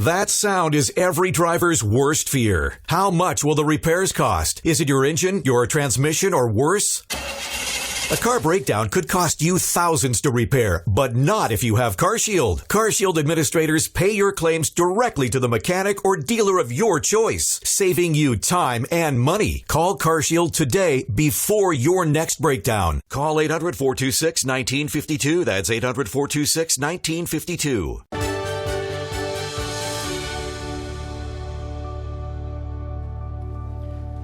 That sound is every driver's worst fear. How much will the repairs cost? Is it your engine, your transmission, or worse? A car breakdown could cost you thousands to repair, but not if you have CarShield. CarShield administrators pay your claims directly to the mechanic or dealer of your choice, saving you time and money. Call CarShield today before your next breakdown. Call 800-426-1952. That's 800-426-1952.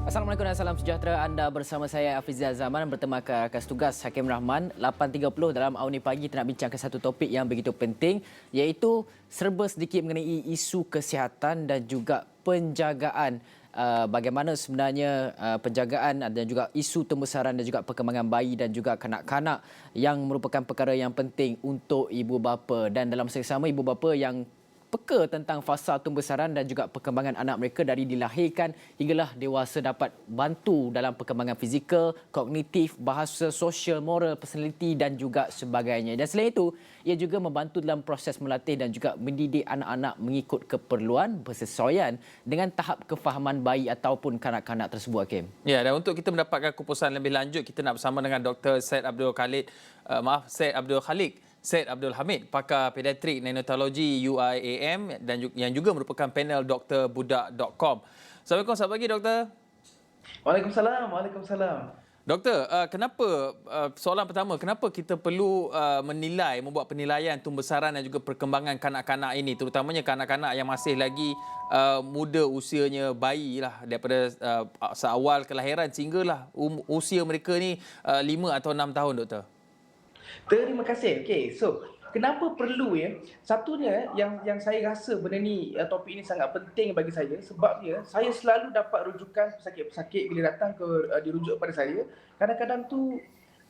Assalamualaikum dan salam sejahtera. Anda bersama saya Afizal Zaman bertemu rakan tugas Hakim Rahman. 8.30 dalam Awal Ni Pagi kita nak bincangkan satu topik yang begitu penting, iaitu serba sedikit mengenai isu kesihatan dan juga penjagaan. Bagaimana sebenarnya penjagaan dan juga isu pembesaran dan juga perkembangan bayi dan juga kanak-kanak yang merupakan perkara yang penting untuk ibu bapa, dan dalam masa yang sama ibu bapa yang peka tentang fasa pembesaran dan juga perkembangan anak mereka dari dilahirkan hinggalah dewasa dapat bantu dalam perkembangan fizikal, kognitif, bahasa, sosial, moral, personaliti dan juga sebagainya. Dan selain itu, ia juga membantu dalam proses melatih dan juga mendidik anak-anak mengikut keperluan bersesuaian dengan tahap kefahaman bayi ataupun kanak-kanak tersebut, Hakim. Ya, dan untuk kita mendapatkan kupasan lebih lanjut, kita nak bersama dengan Dr. Syed Abdul Khalik Syed Abdul Hamid, pakar pediatrik neonatologi UIAM dan yang juga merupakan panel drbudak.com. Assalamualaikum, selamat pagi doktor. Waalaikumsalam. Doktor, kenapa soalan pertama, kenapa kita perlu membuat penilaian pembesaran dan juga perkembangan kanak-kanak ini, terutamanya kanak-kanak yang masih lagi muda usianya, bayi lah, daripada seawal kelahiran sehinggalah usia mereka ni 5 atau 6 tahun, doktor? Terima kasih. Okey, so kenapa perlu ya? Satunya yang saya rasa benda ni, topik ini sangat penting bagi saya sebabnya saya selalu dapat rujukan pesakit-pesakit bila datang dirujuk kepada saya. Kadang-kadang tu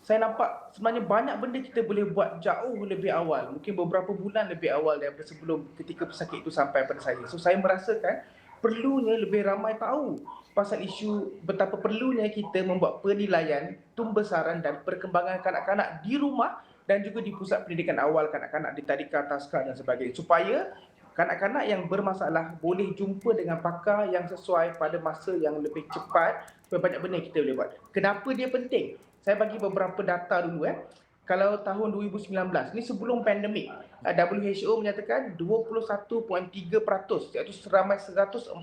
saya nampak sebenarnya banyak benda kita boleh buat jauh lebih awal, mungkin beberapa bulan lebih awal daripada sebelum ketika pesakit itu sampai pada saya. So saya merasakan perlunya lebih ramai tahu pasal isu betapa perlunya kita membuat penilaian pembesaran dan perkembangan kanak-kanak di rumah dan juga di pusat pendidikan awal kanak-kanak di tadika, taska dan sebagainya, supaya kanak-kanak yang bermasalah boleh jumpa dengan pakar yang sesuai pada masa yang lebih cepat. Banyak benda kita boleh buat. Kenapa dia penting? Saya bagi beberapa data dulu. Kalau tahun 2019, ni sebelum pandemik, WHO menyatakan 21.3%, iaitu seramai 144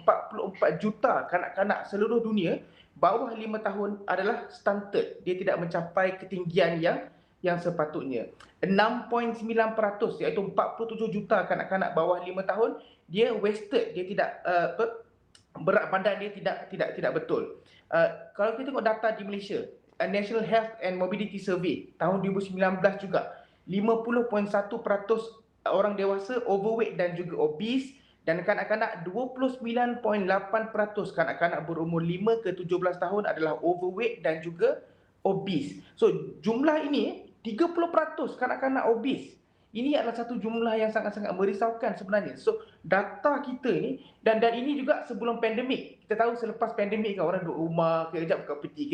juta kanak-kanak seluruh dunia bawah 5 tahun adalah stunted. Dia tidak mencapai ketinggian yang sepatutnya. 6.9%, iaitu 47 juta kanak-kanak bawah 5 tahun, dia wasted, dia tidak berat badan dia tidak betul. Kalau kita tengok data di Malaysia, National Health and Mobility Survey tahun 2019 juga, 50.1% orang dewasa overweight dan juga obese, dan kanak-kanak 29.8% kanak-kanak berumur 5 ke 17 tahun adalah overweight dan juga obese. So jumlah ini 30% kanak-kanak obese. Ini adalah satu jumlah yang sangat-sangat merisaukan sebenarnya. So data kita ni, dan ini juga sebelum pandemik. Kita tahu selepas pandemik kan orang duduk rumah, kejap buka peti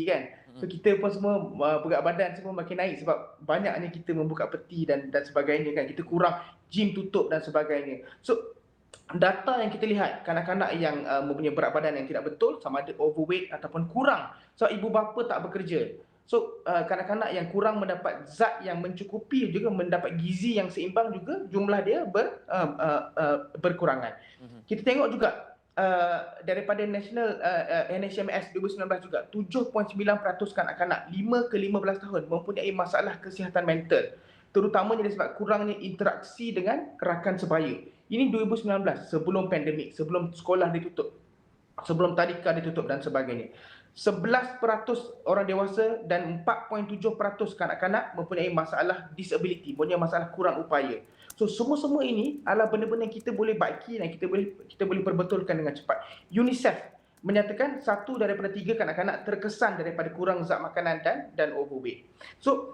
kan. So kita pun semua berat badan semua makin naik sebab banyaknya kita membuka peti dan sebagainya kan. Kita kurang, gym tutup dan sebagainya. So data yang kita lihat, kanak-kanak yang mempunyai berat badan yang tidak betul, sama ada overweight ataupun kurang. So ibu bapa tak bekerja. So kanak-kanak yang kurang mendapat zat yang mencukupi, juga mendapat gizi yang seimbang, juga jumlah dia berkurangan. Kita tengok juga daripada National NHMS 2019 juga, 7.9% kanak-kanak 5 ke 15 tahun mempunyai masalah kesihatan mental, terutamanya disebabkan kurangnya interaksi dengan rakan sebaya. Ini 2019, sebelum pandemik, sebelum sekolah ditutup, sebelum tadika ditutup dan sebagainya. 11% orang dewasa dan 4.7% kanak-kanak mempunyai masalah disability, mempunyai masalah kurang upaya. So semua ini adalah benda-benda yang kita boleh baiki dan kita boleh perbetulkan dengan cepat. UNICEF menyatakan 1 daripada 3 kanak-kanak terkesan daripada kurang zat makanan dan overweight. So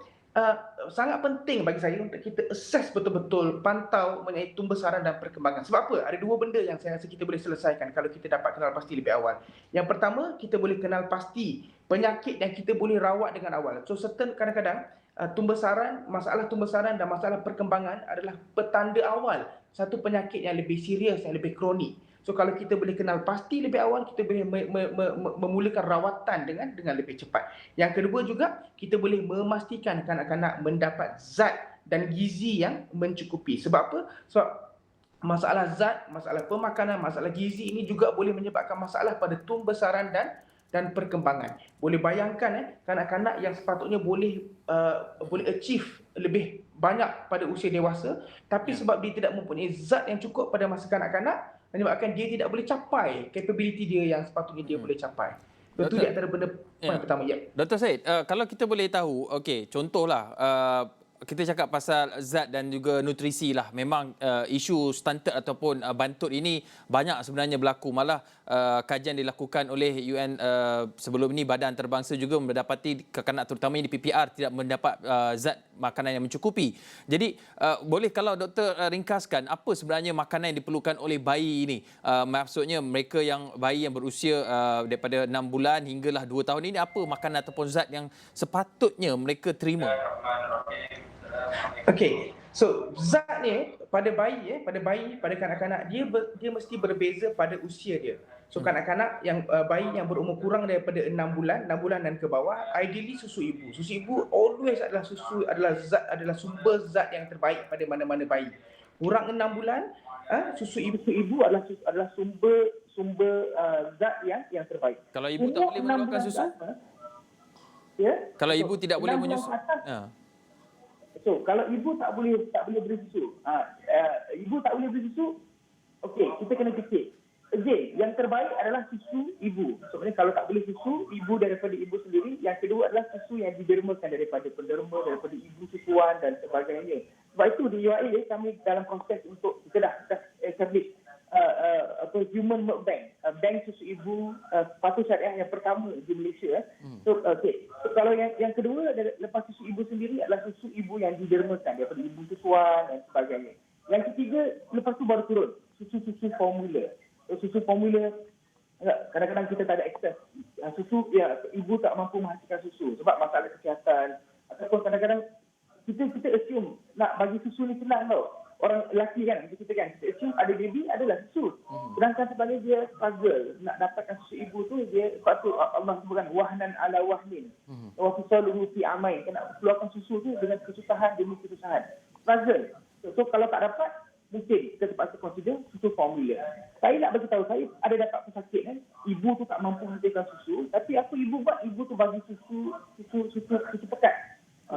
sangat penting bagi saya untuk kita assess betul-betul, pantau mengenai pembesaran dan perkembangan. Sebab apa? Ada 2 benda yang saya rasa kita boleh selesaikan kalau kita dapat kenal pasti lebih awal. Yang pertama, kita boleh kenal pasti penyakit yang kita boleh rawat dengan awal. So certain kadang-kadang masalah tumbesaran dan masalah perkembangan adalah petanda awal satu penyakit yang lebih serius, yang lebih kronik. So kalau kita boleh kenal pasti lebih awal, kita boleh memulakan rawatan dengan lebih cepat. Yang kedua juga, kita boleh memastikan kanak-kanak mendapat zat dan gizi yang mencukupi. Sebab apa? Sebab masalah zat, masalah pemakanan, masalah gizi ini juga boleh menyebabkan masalah pada tumbesaran dan perkembangan. Boleh bayangkan kanak-kanak yang sepatutnya boleh achieve lebih banyak pada usia dewasa, tapi sebab dia tidak mempunyai zat yang cukup pada masa kanak-kanak, menyebabkan dia tidak boleh capai capability dia yang sepatutnya dia boleh capai. Itu di antara benda poin pertama. Ya. Dr. Said, kalau kita boleh tahu, okey, contohlah kita cakap pasal zat dan juga nutrisi lah. Memang isu stunted ataupun bantut ini banyak sebenarnya berlaku. Malah kajian dilakukan oleh UN sebelum ini, Badan Antarabangsa juga mendapati kanak-kanak terutamanya di PPR tidak mendapat zat makanan yang mencukupi. Jadi boleh kalau doktor ringkaskan apa sebenarnya makanan yang diperlukan oleh bayi ini? Maksudnya mereka bayi yang berusia daripada 6 bulan hinggalah 2 tahun ini, apa makanan ataupun zat yang sepatutnya mereka terima? Okey. So zat ni pada bayi, pada kanak-kanak dia mesti berbeza pada usia dia. So kanak-kanak yang bayi yang berumur kurang daripada 6 bulan dan ke bawah, ideally susu ibu. Susu ibu always adalah sumber zat yang terbaik pada mana-mana bayi. Kurang 6 bulan, susu ibu adalah sumber zat yang terbaik. Kalau ibu tak boleh mengeluarkan susu? Ya. Kalau ibu tidak boleh menyusu. So, kalau ibu tak boleh beri susu, ibu tak boleh beri susu, okey, kita kena fikir. Again, yang terbaik adalah susu ibu. Sebenarnya kalau tak boleh susu, ibu daripada ibu sendiri. Yang kedua adalah susu yang didermakan daripada penderma, daripada ibu susuan dan sebagainya. Sebab itu di UAE kami dalam proses untuk kita dah establish human milk bank, bank susu ibu patuh syariah yang pertama di Malaysia. So, okay. So, kalau yang kedua lepas susu ibu sendiri adalah susu ibu yang didermakan daripada ibu susuan dan sebagainya. Yang ketiga lepas tu baru turun susu formula. Susu formula kadang-kadang kita tak ada akses susu, ibu tak mampu menghasilkan susu sebab masalah kesihatan, ataupun kadang-kadang kita assume nak bagi susu ni senang tau. Orang lelaki kita assume ada baby adalah susu. Sedangkan sebenarnya dia struggle nak dapatkan susu ibu tu. Dia sebab tu Allah sebutkan wahnan ala wahnin wa fisaluhu fi amain. Kena keluarkan susu tu dengan kesusahan demi kesusahan. Struggle. So kalau tak dapat, mungkin kita terpaksa consider susu formula. Saya nak bagi tahu, saya ada dapat pesakit ibu tu tak mampu hasilkan susu, tapi apa ibu buat? Ibu tu bagi susu pekat.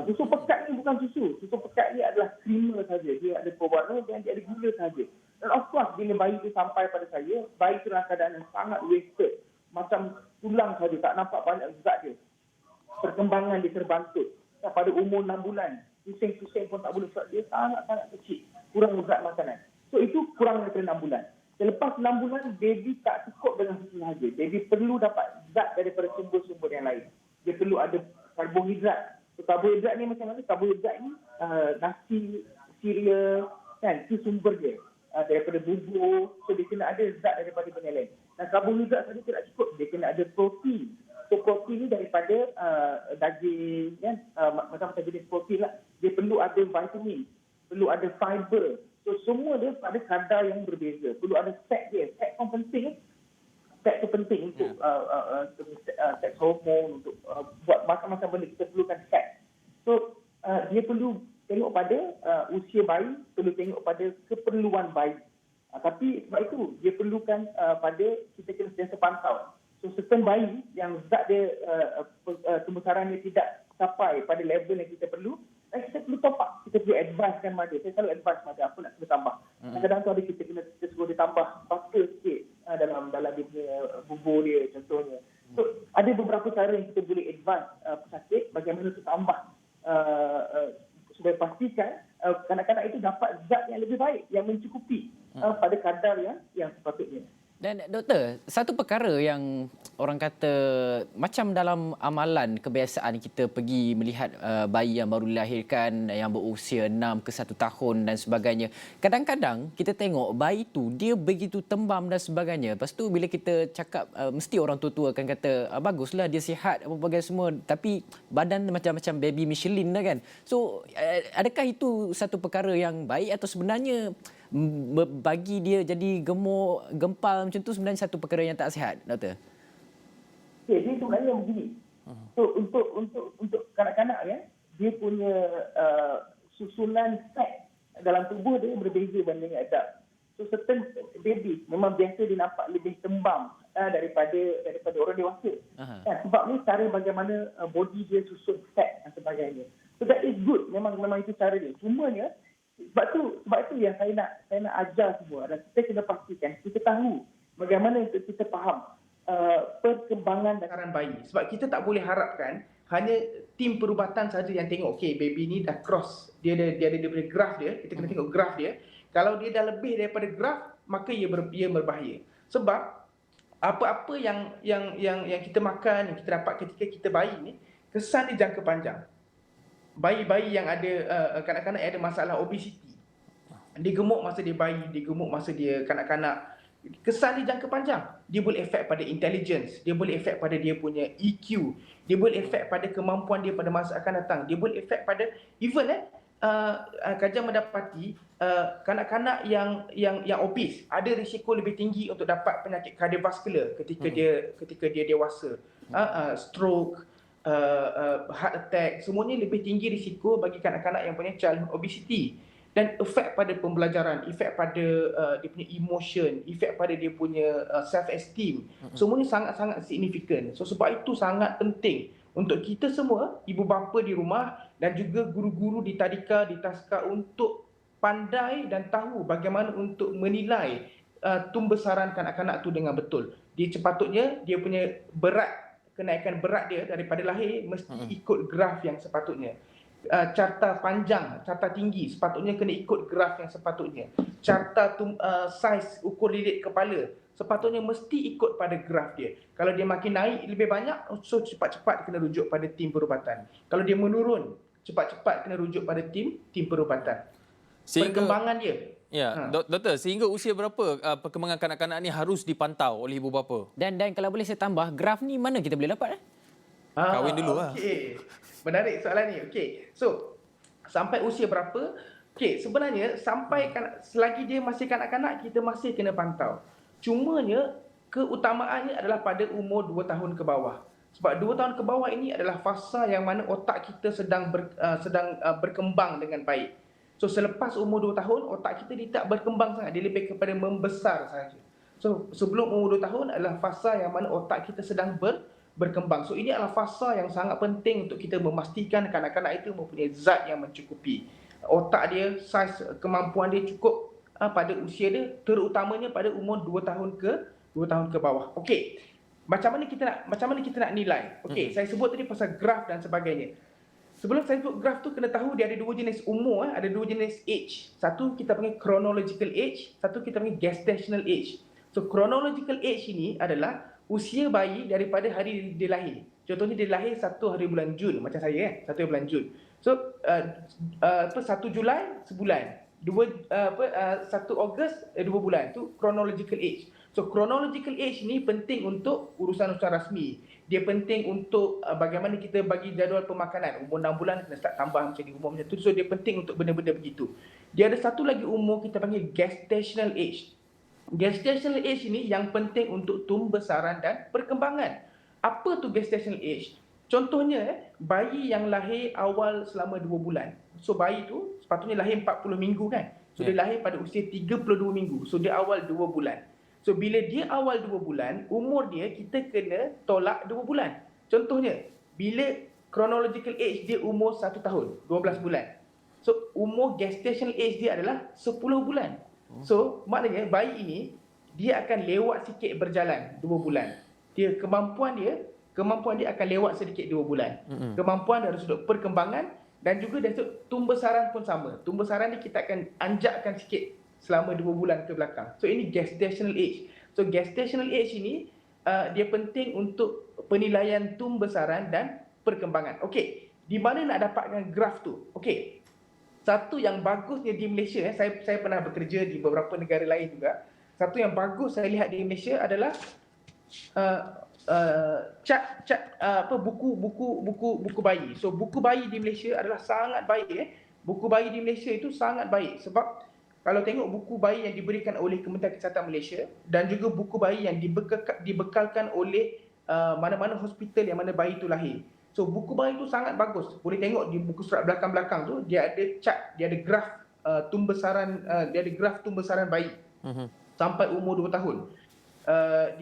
Susu pekat ni bukan susu. Susu pekat ni adalah creamer saja. Dia ada pewarna dan dia ada gula saja. Dan of course, bila bayi tu sampai pada saya, bayi tu dalam keadaan yang sangat wasted. Macam tulang saja, tak nampak banyak zat dia. Perkembangan dia terbantut. Pada umur 6 bulan, pusing-pusing pun tak boleh sebab dia sangat-sangat kecil. Kurang zat makanan. So itu kurang daripada 6 bulan. Selepas 6 bulan, baby tak cukup dengan susu saja. Baby perlu dapat zat daripada sumber-sumber yang lain. Dia perlu ada karbohidrat. So, karbohidrat ni macam mana? Karbohidrat ni nasi, cereal, itu sumber dia. Daripada bubur. So dia kena ada zat daripada benda lain. Dan karbohidrat saja tidak cukup. Dia kena ada protein. So protein ni daripada daging, macam-macam jenis protein lah. Dia perlu ada vitamin. Perlu ada fiber. So semua dia pada kadar yang berbeza. Perlu ada fat dia. Fat pun penting. Fat tu penting untuk seks hormon, untuk buat macam-macam benda. Kita perlukan fat. So dia perlu tengok pada usia bayi, perlu tengok pada keperluan bayi. Tapi sebab itu dia perlukan pada kita kena sentiasa pantau. So certain bayi yang zat dia pembesaran dia tidak sampai pada level yang kita perlu, dan kita perlu top up. Kita perlu advisekan mother. Saya selalu advise mother apa nak kena tambah. Kadang-kadang tu ada kita suruh dia tambah butter sikit dalam dia punya bubur dia contohnya. So ada beberapa cara yang kita boleh advise pesakit bagaimana untuk tambah supaya pastikan kanak-kanak itu dapat zat yang lebih baik, yang mencukupi pada kadar yang sepatutnya. Dan doktor, satu perkara yang orang kata macam dalam amalan kebiasaan kita pergi melihat bayi yang baru dilahirkan yang berusia 6 ke 1 tahun dan sebagainya. Kadang-kadang kita tengok bayi tu dia begitu tembam dan sebagainya. Lepas tu bila kita cakap mesti orang tua-tua akan kata baguslah dia sihat apa bagai semua tapi badan macam-macam baby Michelin dah kan. So adakah itu satu perkara yang baik atau sebenarnya bagi dia jadi gemuk, gempal macam tu sebenarnya satu perkara yang tak sihat, doktor? Okay, dia sebenarnya begini. So untuk kanak-kanak ya, dia punya susunan fat dalam tubuh dia berbeza banding adult. So certain baby memang biasa dia nampak lebih tembam daripada orang dewasa. Sebab ni cara bagaimana body dia susun fat dan sebagainya. So that is good. Memang itu cara dia. Cumanya sebab tu yang saya nak ajar semua dan kita kena pastikan kita tahu bagaimana untuk kita faham perkembangan dan bayi. Sebab kita tak boleh harapkan hanya tim perubatan saja yang tengok okey baby ni dah cross, dia ada daripada graf dia, kita kena tengok graf dia. Kalau dia dah lebih daripada graf, maka ia berbahaya. Sebab apa-apa yang kita makan, yang kita dapat ketika kita bayi ni, kesan dia jangka panjang. Bayi-bayi yang ada kanak-kanak yang ada masalah obesiti, dia gemuk masa dia bayi, dia gemuk masa dia kanak-kanak, kesan dia jangka panjang. Dia boleh efek pada intelligence, dia boleh efek pada dia punya EQ, dia boleh efek pada kemampuan dia pada masa akan datang, dia boleh efek pada even kajian mendapati kanak-kanak yang obes ada risiko lebih tinggi untuk dapat penyakit kardiovaskular ketika dia dewasa, stroke, heart attack, semuanya lebih tinggi risiko bagi kanak-kanak yang punya childhood obesity. Dan efek pada pembelajaran, efek pada dia punya emotion, efek pada dia punya self esteem, semuanya sangat-sangat signifikan. So sebab itu sangat penting untuk kita semua, ibu bapa di rumah dan juga guru-guru di tadika, di taska untuk pandai dan tahu bagaimana untuk menilai tumbesaran kanak-kanak tu dengan betul. Dia sepatutnya dia punya kenaikan berat dia daripada lahir mesti ikut graf yang sepatutnya. Carta panjang, carta tinggi sepatutnya kena ikut graf yang sepatutnya. Carta saiz ukur lilit kepala sepatutnya mesti ikut pada graf dia. Kalau dia makin naik lebih banyak, so cepat-cepat kena rujuk pada tim perubatan. Kalau dia menurun, cepat-cepat kena rujuk pada tim perubatan. Perkembangan dia. Ya, doktor, sehingga usia berapa perkembangan kanak-kanak ni harus dipantau oleh ibu bapa? Dan kalau boleh saya tambah, graf ni mana kita boleh dapat? Kahwin dulu lah. Okey. Menarik soalan ni. Okey. So, sampai usia berapa? Okey, sebenarnya selagi dia masih kanak-kanak, kita masih kena pantau. Cumanya, keutamaannya adalah pada umur 2 tahun ke bawah. Sebab 2 tahun ke bawah ini adalah fasa yang mana otak kita sedang berkembang dengan baik. So, selepas umur 2 tahun, otak kita dia tak berkembang sangat. Dia lebih kepada membesar sahaja. So, sebelum umur 2 tahun adalah fasa yang mana otak kita sedang berkembang. So, ini adalah fasa yang sangat penting untuk kita memastikan kanak-kanak itu mempunyai zat yang mencukupi. Otak dia, saiz kemampuan dia cukup pada usia dia, terutamanya pada umur 2 tahun ke bawah. Okey. Macam mana kita nak nilai? Okey, saya sebut tadi pasal graf dan sebagainya. Sebelum saya sebut graf tu, kena tahu dia ada 2 jenis umur, ada 2 jenis age. Satu kita panggil chronological age, satu kita panggil gestational age. So chronological age ini adalah usia bayi daripada hari dia lahir. Contohnya dia lahir 1 hari bulan Jun, macam saya 1 bulan Jun. So 1 Julai sebulan. 1 Ogos 2 bulan. Tu chronological age. So chronological age ni penting untuk urusan-urusan rasmi. Dia penting untuk bagaimana kita bagi jadual pemakanan. Umur 6 bulan kena start tambah macam ni, umur macam tu. So dia penting untuk benda-benda begitu. Dia ada satu lagi umur kita panggil gestational age. Gestational age ini yang penting untuk tumbesaran dan perkembangan. Apa tu gestational age? Contohnya, bayi yang lahir awal selama 2 bulan. So bayi tu sepatutnya lahir 40 minggu kan. So dia lahir pada usia 32 minggu. So dia awal 2 bulan. So bila dia awal 2 bulan, umur dia kita kena tolak 2 bulan. Contohnya, bila chronological age dia umur 1 tahun, 12 bulan. So umur gestational age dia adalah 10 bulan. So maknanya bayi ini dia akan lewat sikit berjalan 2 bulan. Kemampuan dia akan lewat sedikit 2 bulan. Kemampuan dari sudut perkembangan dan juga dari sudut tumbesaran pun sama. Tumbesaran ni kita akan anjakkan sikit selama 2 bulan ke belakang. So ini gestational age. So gestational age ini dia penting untuk penilaian tumbuh besaran dan perkembangan. Okey, di mana nak dapatkan graf tu? Okey, satu yang bagusnya di Malaysia, saya pernah bekerja di beberapa negara lain juga. Satu yang bagus saya lihat di Malaysia adalah buku bayi. So buku bayi di Malaysia adalah sangat baik. Buku bayi di Malaysia itu sangat baik sebab kalau tengok buku bayi yang diberikan oleh Kementerian Kesihatan Malaysia dan juga buku bayi yang dibekalkan oleh mana-mana hospital yang mana bayi itu lahir. So buku bayi itu sangat bagus. Boleh tengok di buku surat belakang-belakang tu dia ada chart, dia ada graf dia ada graf tumbesaran bayi sampai umur 2 tahun.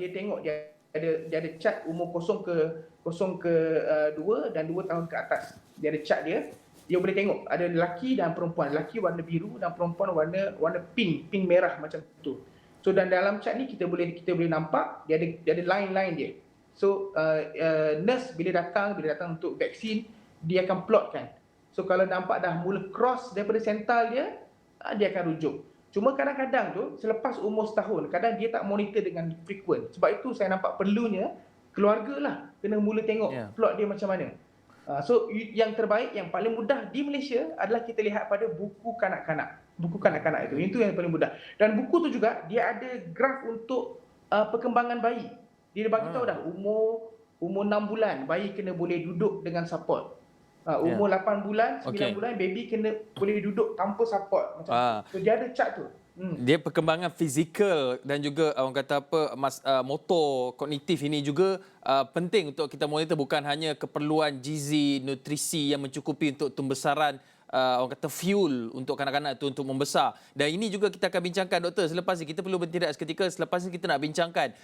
Dia tengok dia ada chart umur 0 ke 2 dan 2 tahun ke atas. Dia ada chart dia. Dia boleh tengok ada lelaki dan perempuan. Lelaki warna biru dan perempuan warna pink merah macam tu. So dan dalam chart ni kita boleh nampak dia ada line-line dia. So nurse bila datang untuk vaksin, dia akan plotkan. So kalau nampak dah mula cross daripada sental dia akan rujuk. Cuma kadang-kadang tu selepas umur setahun, kadang dia tak monitor dengan frequent. Sebab itu saya nampak perlunya keluarga lah kena mula tengok plot dia macam mana. So yang terbaik, yang paling mudah di Malaysia adalah kita lihat pada buku kanak-kanak. Buku kanak-kanak itu yang paling mudah. Dan buku tu juga dia ada graf untuk perkembangan bayi. Dia bagi tahu dah umur 6 bulan bayi kena boleh duduk dengan support. Umur 8 bulan, 9 bulan baby kena boleh duduk tanpa support macam tu. So dia ada chart tu. Dia perkembangan fizikal dan juga orang kata motor kognitif ini juga penting untuk kita monitor, bukan hanya keperluan gizi, nutrisi yang mencukupi untuk pembesaran orang kata fuel untuk kanak-kanak itu untuk membesar. Dan ini juga kita akan bincangkan, doktor. Selepas ini kita perlu berhenti seketika. Selepas ini kita nak bincangkan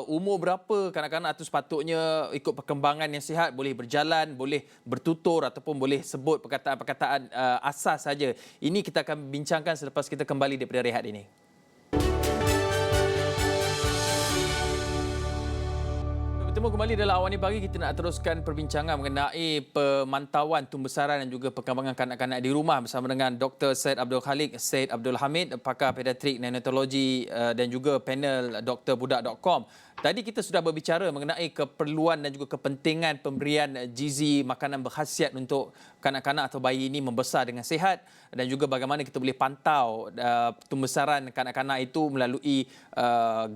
umur berapa kanak-kanak itu sepatutnya ikut perkembangan yang sihat, boleh berjalan, boleh bertutur ataupun boleh sebut perkataan-perkataan asas saja. Ini kita akan bincangkan selepas kita kembali daripada rehat ini. Bertemu kembali dalam Awal Ni Pagi. Kita nak teruskan perbincangan mengenai pemantauan tumbesaran dan juga perkembangan kanak-kanak di rumah bersama dengan Dr. Syed Abdul Khalik, Syed Abdul Hamid, pakar pediatrik neonatologi dan juga panel drbudak.com. Tadi kita sudah berbicara mengenai keperluan dan juga kepentingan pemberian gizi makanan berkhasiat untuk kanak-kanak atau bayi ini membesar dengan sihat, dan juga bagaimana kita boleh pantau pembesaran kanak-kanak itu melalui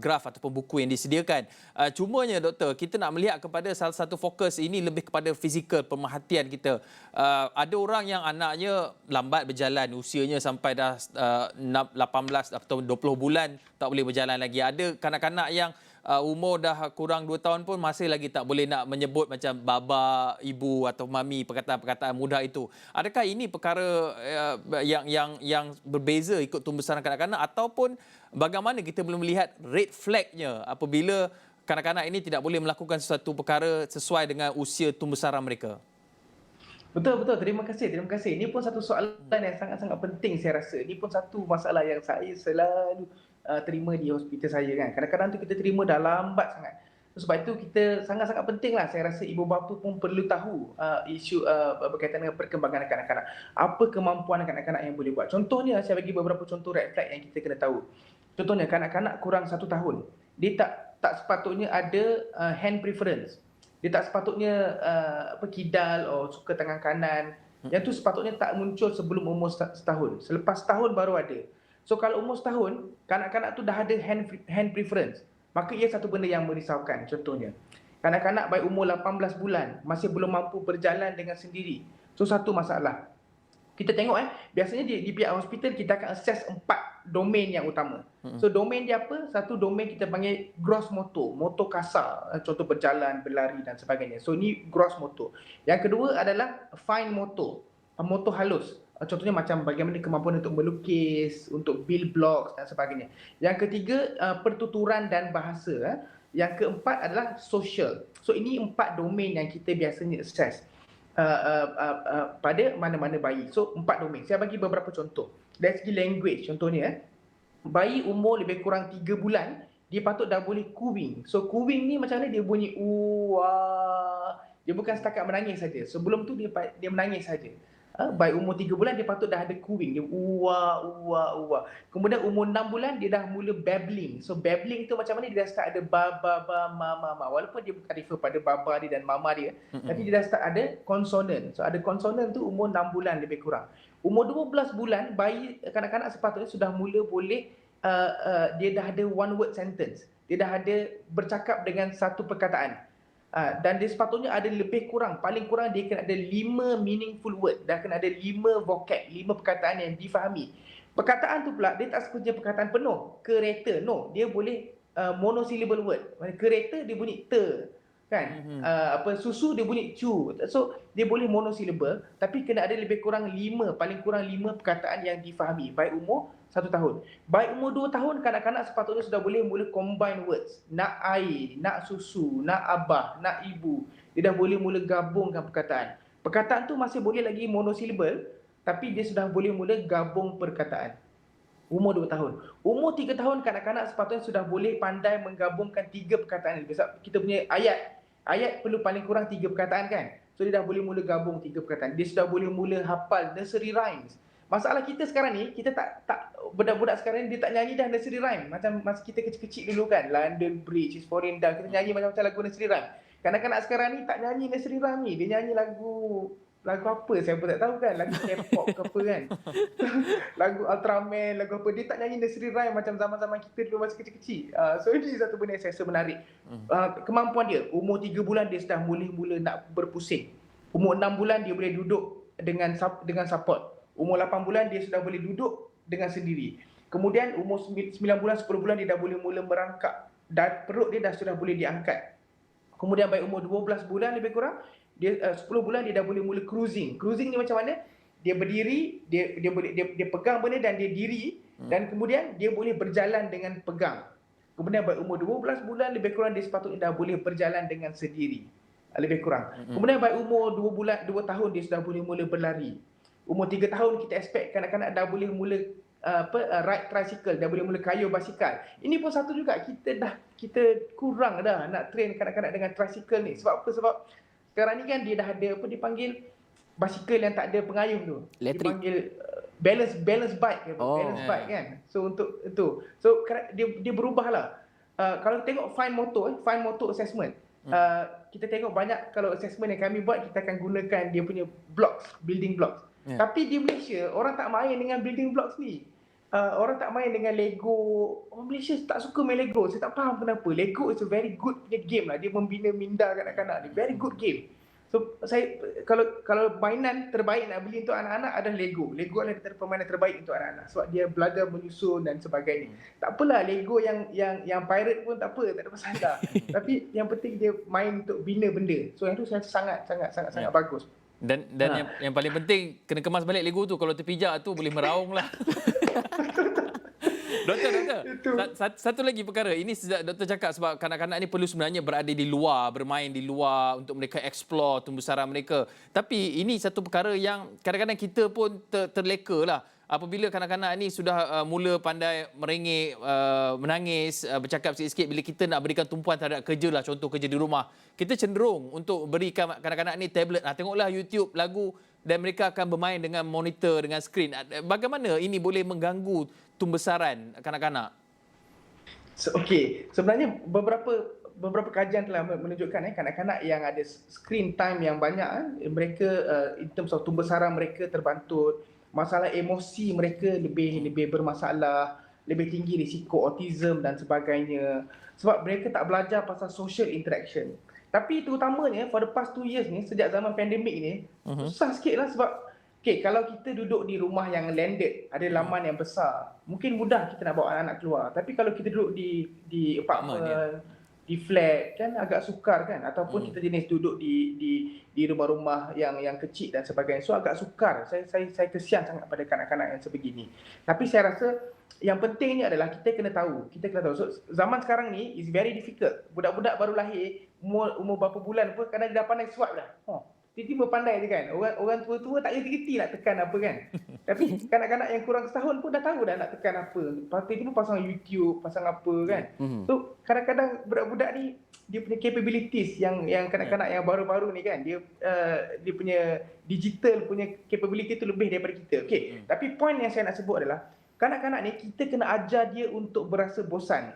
graf ataupun buku yang disediakan. Cumanya doktor, kita nak melihat kepada salah satu fokus ini lebih kepada fizikal, pemerhatian kita. Ada orang yang anaknya lambat berjalan, usianya sampai dah 18 atau 20 bulan tak boleh berjalan lagi. Ada kanak-kanak yang umur dah kurang 2 tahun pun masih lagi tak boleh nak menyebut macam baba, ibu atau mami, perkataan-perkataan mudah itu. Adakah ini perkara yang berbeza ikut tumbesaran kanak-kanak, ataupun bagaimana kita boleh melihat red flagnya apabila kanak-kanak ini tidak boleh melakukan sesuatu perkara sesuai dengan usia tumbesaran mereka? Betul. Terima kasih. Ini pun satu soalan yang sangat-sangat penting saya rasa. Ini pun satu masalah yang saya selalu terima di hospital saya kan. Kadang-kadang tu kita terima dah lambat sangat. Sebab itu kita sangat-sangat penting lah, saya rasa ibu bapa pun perlu tahu isu berkaitan dengan perkembangan kanak-kanak. Apa kemampuan kanak-kanak yang boleh buat. Contohnya, saya bagi beberapa contoh red flag yang kita kena tahu. Contohnya, kanak-kanak kurang 1 tahun. Dia tak sepatutnya ada hand preference. Dia tak sepatutnya kidal atau suka tangan kanan. Yang tu sepatutnya tak muncul sebelum umur setahun. Selepas setahun baru ada. So kalau umur setahun, kanak-kanak tu dah ada hand preference. Maka ia satu benda yang merisaukan. Contohnya, kanak-kanak baik umur 18 bulan masih belum mampu berjalan dengan sendiri. So satu masalah. Kita tengok biasanya di pihak hospital kita akan assess 4 domain yang utama. So domain dia apa? Satu domain kita panggil gross motor, motor kasar, contoh berjalan, berlari dan sebagainya. So ni gross motor. Yang kedua adalah fine motor, motor halus. Contohnya macam bagaimana kemampuan untuk melukis, untuk build blocks dan sebagainya. Yang ketiga, pertuturan dan bahasa. Yang keempat adalah social. So ini 4 domain yang kita biasanya assess pada mana-mana bayi. So 4 domain. Saya bagi beberapa contoh. Dari segi language, contohnya bayi umur lebih kurang 3 bulan, dia patut dah boleh cooing. So cooing ni macam mana? Dia bunyi Dia bukan setakat menangis saja. Sebelum tu dia menangis saja. By umur 3 bulan dia patut dah ada cooing. Dia uwa. Kemudian umur 6 bulan dia dah mula babbling. So babbling tu macam mana, dia dah start ada ba, ma. Walaupun dia bukan refer pada baba dia dan mama dia, tapi dia dah start ada konsonan. So ada konsonan tu umur 6 bulan lebih kurang. Umur 12 bulan bayi kanak-kanak sepatutnya sudah mula boleh dia dah ada one word sentence. Dia dah ada bercakap dengan satu perkataan. Dan dia sepatutnya ada lebih kurang, paling kurang dia kena ada 5 meaningful word, dah kena ada 5 vocab, 5 perkataan yang difahami. Perkataan tu pula dia tak seperti perkataan penuh, kereta, no, dia boleh monosyllable word. Kereta dia bunyi te, kan? Susu dia bunyi cu. So dia boleh monosyllable, tapi kena ada lebih kurang 5, paling kurang 5 perkataan yang difahami baik umur 1 tahun. Baik umur 2 tahun, kanak-kanak sepatutnya sudah boleh mula combine words. Nak air, nak susu, nak abah, nak ibu. Dia dah boleh mula gabungkan perkataan. Perkataan tu masih boleh lagi monosyllable, tapi dia sudah boleh mula gabung perkataan. Umur 2 tahun. Umur 3 tahun, kanak-kanak sepatutnya sudah boleh pandai menggabungkan 3 perkataan. Sebab kita punya ayat perlu paling kurang 3 perkataan kan. So dia dah boleh mula gabung 3 perkataan. Dia sudah boleh mula hafal nursery rhymes. Masalah kita sekarang ni, kita tak budak-budak sekarang ni dia tak nyanyi dah nursery rhyme. Macam masa kita kecil-kecil dulu kan, London Bridge is falling down, kita nyanyi macam-macam lagu nursery rhyme. Kanak-kanak sekarang ni tak nyanyi nursery rhyme ni, dia nyanyi lagu apa saya pun tak tahu kan, lagu K-pop ke apa kan. Lagu Ultraman, lagu apa, dia tak nyanyi nursery rhyme macam zaman-zaman kita dulu masa kecil-kecil. So ini satu benda yang saya rasa menarik. Kemampuan dia, umur 3 bulan dia sudah mula nak berpusing. Umur 6 bulan dia boleh duduk dengan support. Umur 8 bulan dia sudah boleh duduk dengan sendiri. Kemudian umur 9 bulan, 10 bulan dia dah boleh mula merangkak. Dan perut dia dah sudah boleh diangkat. Kemudian baik umur 12 bulan lebih kurang, dia 10 bulan dia dah boleh mula cruising. Cruising ni macam mana? Dia berdiri, dia pegang benda dan dia diri, dan kemudian dia boleh berjalan dengan pegang. Kemudian baik umur 12 bulan lebih kurang dia sepatutnya dah boleh berjalan dengan sendiri. Lebih kurang. Kemudian baik umur 2 tahun dia sudah boleh mula berlari. Umur 3 tahun kita expect kanak-kanak dah boleh mula ride tricycle, dah boleh mula kayuh basikal. Ini pun satu juga, kita kurang dah nak train kanak-kanak dengan tricycle ni. Sebab apa? Sebab sekarang ni kan dia dah ada apa dipanggil basikal yang tak ada pengayuh tu. Elektrik. Dipanggil balance bike ke apa? Balance bike kan. So untuk itu. So dia berubahlah. Kalau tengok fine motor assessment. Kita tengok banyak kalau assessment yang kami buat, kita akan gunakan dia punya blocks, building blocks. Tapi di Malaysia, orang tak main dengan building blocks ni. Orang tak main dengan Lego. Orang Malaysia tak suka main Lego. Saya tak faham kenapa. Lego is a very good punya game lah. Dia membina minda kanak-kanak ni. Very good game. So saya kalau mainan terbaik nak beli untuk anak-anak adalah Lego. Lego adalah antara permainan terbaik untuk anak-anak sebab dia belajar menyusun dan sebagainya. Tak apalah Lego yang pirate pun tak apa, tak ada masalah. Tapi yang penting dia main untuk bina benda. So yang tu saya sangat bagus. Dan yang paling penting kena kemas balik Lego tu. Kalau terpijak tu boleh meraung lah. Doktor, satu lagi perkara. Ini sejak doktor cakap sebab kanak-kanak ni perlu sebenarnya berada di luar, bermain di luar untuk mereka explore tumbuh-sarang mereka. Tapi ini satu perkara yang kadang-kadang kita pun terleka lah. Apabila kanak-kanak ni sudah mula pandai merengek, menangis, bercakap sikit-sikit, bila kita nak berikan tumpuan terhadap kerja lah, contoh kerja di rumah, kita cenderung untuk berikan kanak-kanak ni tablet. Tengoklah YouTube, lagu, dan mereka akan bermain dengan monitor, dengan skrin. Bagaimana ini boleh mengganggu tumbesaran kanak-kanak? Sebenarnya beberapa kajian telah menunjukkan kanak-kanak yang ada screen time yang banyak, mereka in terms of tumbesaran mereka terbantut, masalah emosi mereka lebih bermasalah, lebih tinggi risiko autism dan sebagainya sebab mereka tak belajar pasal social interaction. Tapi terutamanya for the past 2 years ni, sejak zaman pandemik ni, susah sikit lah sebab kalau kita duduk di rumah yang landed, ada laman yang besar, mungkin mudah kita nak bawa anak-anak keluar. Tapi kalau kita duduk di apartment, di flat, kan agak sukar kan, ataupun kita jenis duduk di rumah-rumah yang kecil dan sebagainya, so agak sukar. Saya kesian sangat pada kanak-kanak yang sebegini. Tapi saya rasa yang pentingnya adalah kita kena tahu. So zaman sekarang ni is very difficult. Budak-budak baru lahir umur berapa bulan pun kadang dia dah pandai swipe dah. tiba-tiba pandai je kan. Orang tua-tua tak reti nak tekan apa kan. Tapi kanak-kanak yang kurang setahun pun dah tahu dah nak tekan apa. Lepas tu pasang YouTube, pasang apa kan. So kadang-kadang budak-budak ni dia punya capabilities yang kanak-kanak yang baru-baru ni kan, dia punya digital punya capability tu lebih daripada kita. Okey, tapi point yang saya nak sebut adalah kanak-kanak ni kita kena ajar dia untuk berasa bosan.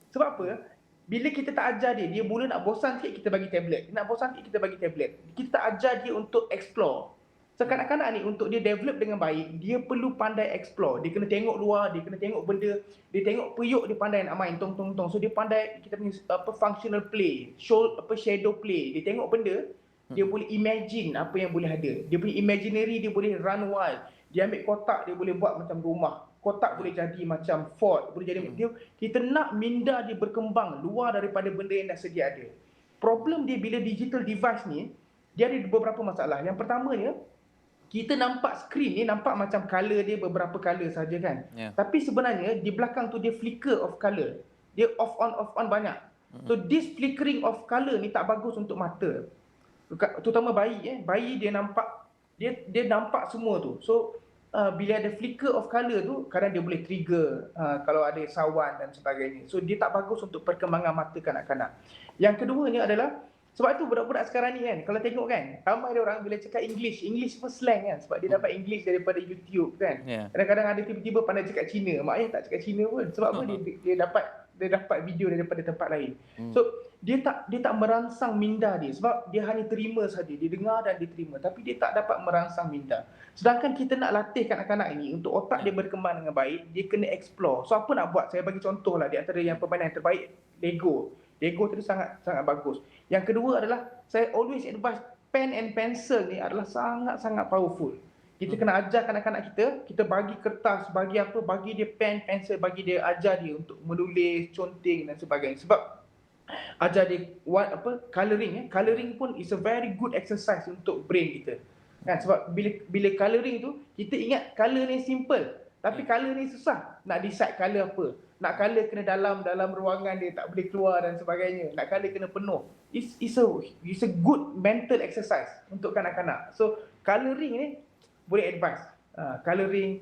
Sebab apa? Bila kita tak ajar dia, dia mula nak bosan sikit, kita bagi tablet. Nak bosan sikit, kita bagi tablet. Kita tak ajar dia untuk explore. So kanak-kanak ni untuk dia develop dengan baik, dia perlu pandai explore. Dia kena tengok luar, dia kena tengok benda, dia tengok periuk, dia pandai nak main tong. So dia pandai kita punya functional play, shadow play. Dia tengok benda, dia boleh imagine apa yang boleh ada. Dia punya imaginary, dia boleh run wild. Dia ambil kotak, dia boleh buat macam rumah. Kotak boleh jadi macam fort, boleh jadi kita nak minda dia berkembang luar daripada benda yang dah sedia ada. Problem dia bila digital device ni, dia ada beberapa masalah. Yang pertamanya, kita nampak skrin ni nampak macam color dia beberapa color saja kan. Tapi sebenarnya di belakang tu dia flicker of color. Dia off on banyak. So this flickering of color ni tak bagus untuk mata. Terutama bayi bayi dia nampak nampak semua tu. So bila ada flicker of color tu, kadang dia boleh trigger kalau ada sawan dan sebagainya. So dia tak bagus untuk perkembangan mata kanak-kanak. Yang keduanya adalah, sebab tu budak-budak sekarang ni kan, kalau tengok kan, ramai ada orang bila cakap English pun slang kan, sebab dia dapat English daripada YouTube kan. Kadang-kadang ada tiba-tiba pandai cakap Cina, mak ayah tak cakap Cina pun. Sebab apa? Dia dapat video daripada tempat lain. So dia tak merangsang minda dia, sebab dia hanya terima saja, dia dengar dan diterima, tapi dia tak dapat merangsang minda. Sedangkan kita nak latih kanak-kanak ini untuk otak dia berkembang dengan baik, dia kena explore. So apa nak buat? Saya bagi contoh lah, di antara yang permainan yang terbaik, Lego tu sangat bagus. Yang kedua adalah, saya always advise pen and pencil ni adalah sangat powerful. Kita kena ajar kanak-kanak kita bagi kertas, bagi apa, bagi dia pen, pencil, bagi dia, ajar dia untuk menulis, conteng dan sebagainya. Sebab ajar dia coloring. Coloring pun is a very good exercise untuk brain kita. Kan, sebab bila coloring tu, kita ingat color ni simple, tapi color ni susah. Nak decide color apa. Nak color kena dalam ruangan dia, tak boleh keluar dan sebagainya. Nak color kena penuh. It's a good mental exercise untuk kanak-kanak. So coloring ni boleh advance. Coloring,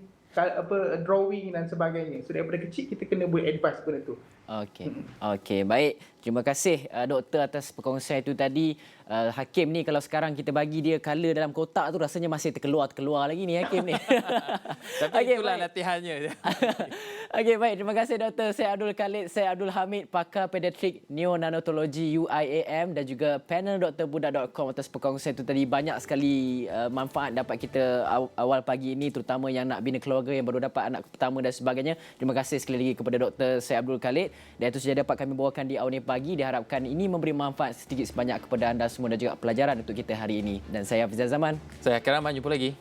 drawing dan sebagainya. So daripada kecil kita kena boleh advance benda tu. Okey, baik. Terima kasih doktor atas perkongsian itu tadi. Hakim ni kalau sekarang kita bagi dia color dalam kotak tu rasanya masih terkeluar lagi ni Hakim ni. Tapi itulah latihannya. Okey, baik. Terima kasih Dr. Syed Abdul Khalid, Syed Abdul Hamid, pakar pediatrik neonatologi UIAM dan juga panel drbudak.com atas perkongsian itu tadi. Banyak sekali manfaat dapat kita awal pagi ini, terutama yang nak bina keluarga, yang baru dapat anak pertama dan sebagainya. Terima kasih sekali lagi kepada Dr. Syed Abdul Khalid. Dan itu saja dapat kami bawakan di Awal Pagi. Diharapkan ini memberi manfaat sedikit sebanyak kepada anda semua dan juga pelajaran untuk kita hari ini. Dan saya Hafizah Zaman. Saya Hakim Rahman, jumpa lagi.